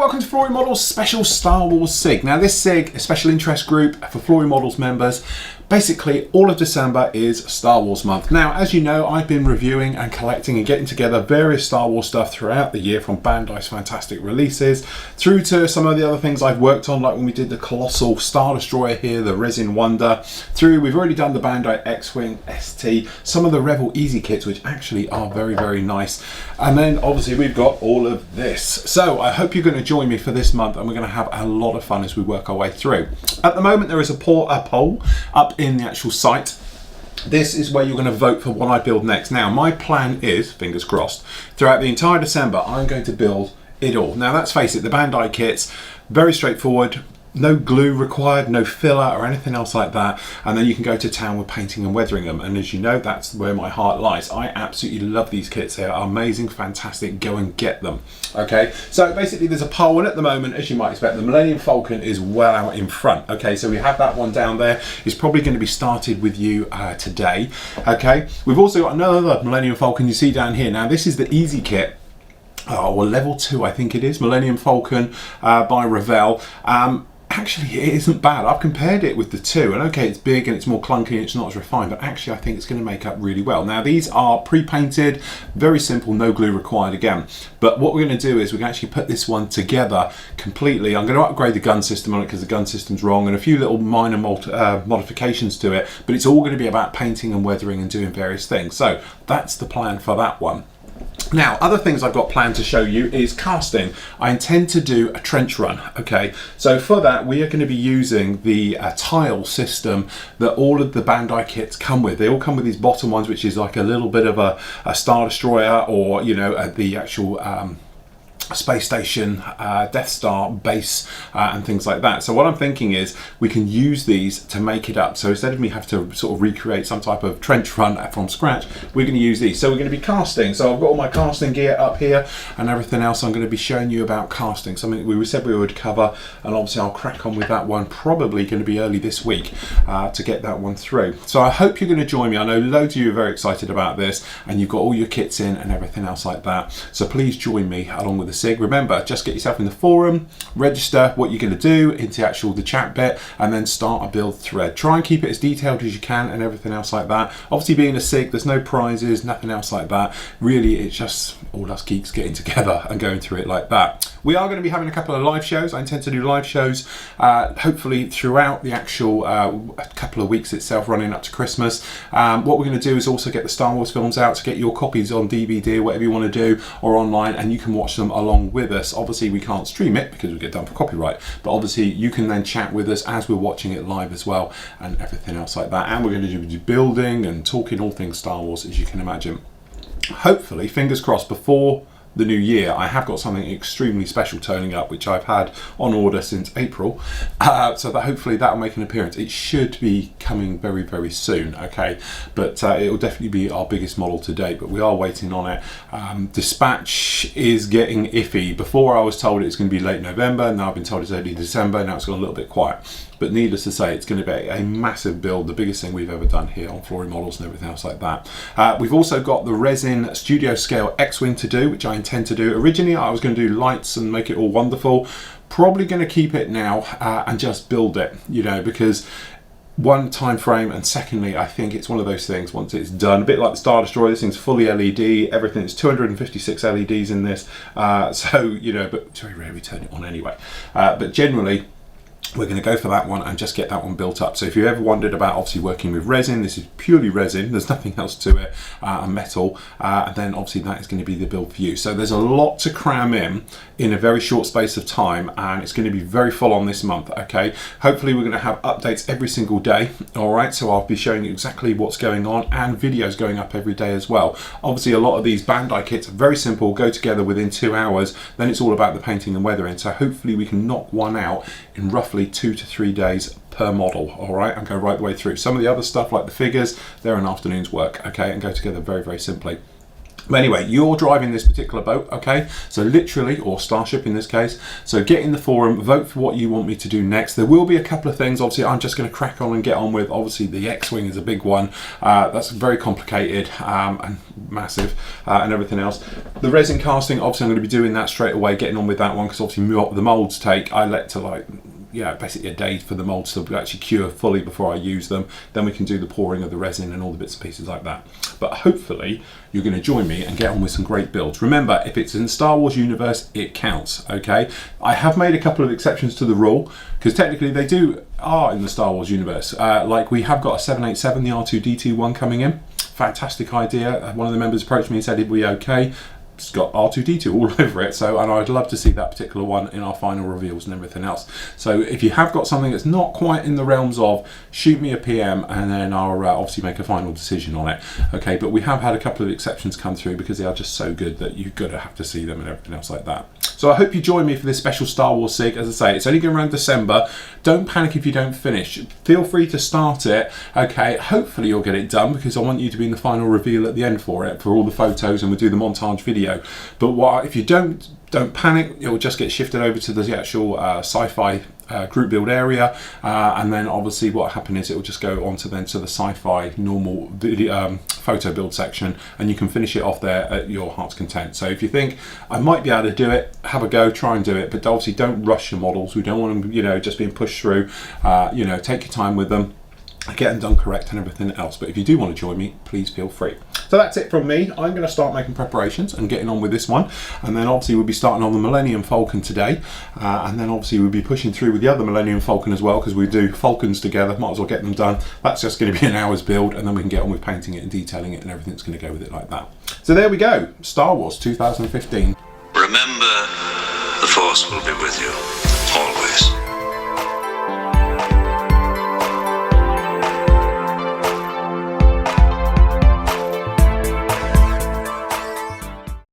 welcome to Flory Models special Star Wars SIG. Now this SIG, a special interest group for Flory Models members. Basically, all of December is Star Wars month. Now, as you know, I've been reviewing and collecting and getting together various Star Wars stuff throughout the year, from Bandai's fantastic releases through to some of the other things I've worked on, like when we did the Colossal Star Destroyer here, the Resin Wonder, through, we've already done the Bandai X-Wing ST, some of the Rebel Easy kits, which actually are very, very nice. And then obviously we've got all of this. So I hope you're going to join me for this month, and we're going to have a lot of fun as we work our way through. At the moment, there is a poll up in the actual site. This is where you're going to vote for what I build next. Now, my plan is, fingers crossed, throughout the entire December, I'm going to build it all. Now, let's face it, the Bandai kits, very straightforward. No glue required, no filler or anything else like that, and then you can go to town with painting and weathering them. And as you know, that's where my heart lies. I absolutely love these kits. They are amazing, fantastic. Go and get them. Okay, so basically there's a poll, and at the moment, as you might expect, the Millennium Falcon is well out in front. Okay, so we have that one down there. It's probably going to be started with you today. Okay, we've also got another Millennium Falcon you see down here. Now this is the Easy kit. Oh, well, level 2 I think it is, Millennium Falcon by Revell. Actually, it isn't bad. I've compared it with the 2, and okay, it's big and it's more clunky and it's not as refined, but actually I think it's going to make up really well. Now, these are pre-painted, very simple, no glue required again. But what we're going to do is we're going to actually put this one together completely. I'm going to upgrade the gun system on it because the gun system's wrong, and a few little minor modifications to it, but it's all going to be about painting and weathering and doing various things. So that's the plan for that one. Now, other things I've got planned to show you is casting. I intend to do a trench run, okay? So for that, we are going to be using the tile system that all of the Bandai kits come with. They all come with these bottom ones, which is like a little bit of a Star Destroyer, or, you know, the actual space station, Death Star base, and things like that. So what I'm thinking is we can use these to make it up. So instead of me have to sort of recreate some type of trench run from scratch, we're going to use these. So we're going to be casting. So I've got all my casting gear up here and everything else. I'm going to be showing you about casting, something we said we would cover, and obviously I'll crack on with that one, probably going to be early this week to get that one through. So I hope you're going to join me. I know loads of you are very excited about this, and you've got all your kits in and everything else like that. So please join me along with the SIG. Remember, just get yourself in the forum, register what you're going to do into the chat bit, and then start a build thread. Try and keep it as detailed as you can and everything else like that. Obviously, being a SIG, there's no prizes, nothing else like that. Really, it's just all us geeks getting together and going through it like that. We are going to be having a couple of live shows. I intend to do live shows hopefully throughout the actual couple of weeks itself, running up to Christmas. What we're going to do is also get the Star Wars films out to get your copies on DVD or whatever you want to do, or online, and you can watch them along with us. Obviously, we can't stream it because we get done for copyright, but obviously you can then chat with us as we're watching it live as well, and everything else like that. And we're going to do building and talking all things Star Wars, as you can imagine. Hopefully, fingers crossed, before the new year, I have got something extremely special turning up, which I've had on order since April, so that hopefully that will make an appearance. It should be coming very, very soon, okay? But it will definitely be our biggest model to date, but we are waiting on it. Dispatch is getting iffy. Before I was told it's going to be late November, now I've been told it's early December, now it's gone a little bit quiet. But needless to say, it's going to be a massive build, the biggest thing we've ever done here on Flory Models and everything else like that. We've also got the Resin Studio Scale X-Wing to do, which I intend to do. Originally, I was going to do lights and make it all wonderful. Probably going to keep it now and just build it, you know, because one, time frame, and secondly, I think it's one of those things, once it's done, a bit like the Star Destroyer, this thing's fully LED, everything's 256 LEDs in this, so, you know, but it's very rare we turn it on anyway. But generally, we're going to go for that one and just get that one built up. So if you ever wondered about obviously working with resin, this is purely resin, there's nothing else to it, and metal, and then obviously that is going to be the build for you. So there's a lot to cram in a very short space of time, and it's going to be very full on this month, okay? Hopefully we're going to have updates every single day, all right? So I'll be showing you exactly what's going on, and videos going up every day as well. Obviously a lot of these Bandai kits are very simple, go together within 2 hours, then it's all about the painting and weathering. So hopefully we can knock one out in roughly 2 to 3 days per model, all right, and go right the way through. Some of the other stuff like the figures, they're an afternoon's work, okay, and go together very, very simply. But anyway, you're driving this particular boat, okay? So literally, or Starship in this case. So get in the forum, vote for what you want me to do next. There will be a couple of things, obviously, I'm just going to crack on and get on with. Obviously, the X-Wing is a big one. That's very complicated and massive and everything else. The resin casting, obviously, I'm going to be doing that straight away, getting on with that one, because obviously the molds take, I let to like, yeah, basically a day for the molds to actually cure fully before I use them. Then we can do the pouring of the resin and all the bits and pieces like that. But hopefully you're going to join me and get on with some great builds. Remember, if it's in the Star Wars universe, it counts, okay? I have made a couple of exceptions to the rule, because technically they are in the Star Wars universe. Like we have got a 787, the R2-D2 one coming in. Fantastic idea. One of the members approached me and said, "It'd be okay." It's got R2-D2 all over it, so, and I'd love to see that particular one in our final reveals and everything else. So if you have got something that's not quite in the realms of, shoot me a PM and then I'll obviously make a final decision on it. Okay, but we have had a couple of exceptions come through because they are just so good that you've got to have to see them and everything else like that. So I hope you join me for this special Star Wars SIG. As I say, it's only going around December. Don't panic if you don't finish. Feel free to start it. Okay, hopefully you'll get it done, because I want you to be in the final reveal at the end for it, for all the photos, and we'll do the montage video. But if you don't panic, it'll just get shifted over to the actual sci-fi group build area, and then obviously what happened is it will just go on to the sci-fi normal video, photo build section, and you can finish it off there at your heart's content. So if you think I might be able to do it, have a go, try and do it, but obviously don't rush your models. We don't want them, just being pushed through. Take your time with them, get them done correct and everything else. But if you do want to join me, please feel free. So that's it from me. I'm going to start making preparations and getting on with this one, and then obviously we'll be starting on the Millennium Falcon today, and then obviously we'll be pushing through with the other Millennium Falcon as well, because we do Falcons together. Might as well get them done. That's just going to be an hour's build, and then we can get on with painting it and detailing it and everything's going to go with it like that. So there we go, Star Wars 2015. Remember, the Force will be with you.